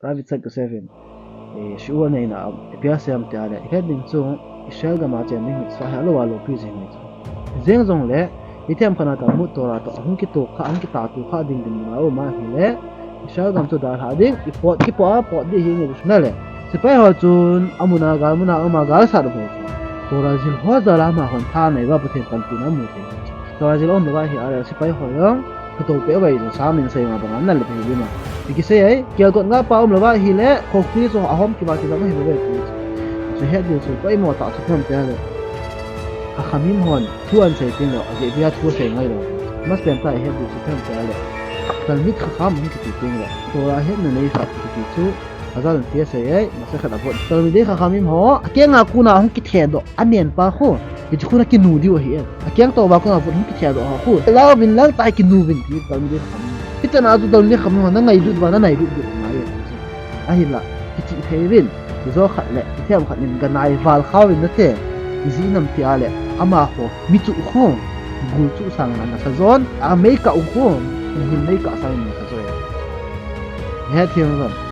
private sector 7 shuwa nei na pia sem te ale heading chu Israel ga ma chen ning sa ha lo wa lo pi jing ni zeng zong le item khana ta mu tora to hung ki to kha ang ki ta tu kha ding ding ma o ma hi le Israel gam chu dar ha ding ipot ki po di hi ni na le sipai ho chun amuna ama ga sa do tora jil ho za la ma hon tha nei ba pathen kan tu na mu the tora jil om lo ba hi ara sipai ho yong to pe bai zo sa min sei ma bang na le bi ma ki se ai kial got nga pa om lo ba hi le khok ti zo ahom ki ba ki da ma hi be so head so pai mo ta thum te le a khamim hon chuan sei tin lo a je bia thu sei ngai lo mas tem ta head so thum te le tal mit kham min ki tin lo tora head na nei khat ki chu azal ti sei ai ma se khat a bon tal mi de khamim ho ke nga ku na hong ki the do anen pa kho ki chu na ki nu di o hi a kyang to ba ko na hong ki the do ha khu law bin lang ta ki nu bin ti tal mi de kham pitana atu tal ni kham na ngai du ba na nai du ma ye a hi la ki ti theirin zo khat le thiam khat nin ganai wal khawin na te zi nam ti ale ama ho mi chu kho gul chu sang na sa zon a me ka u kho hin me ka sang na sa zo he thiam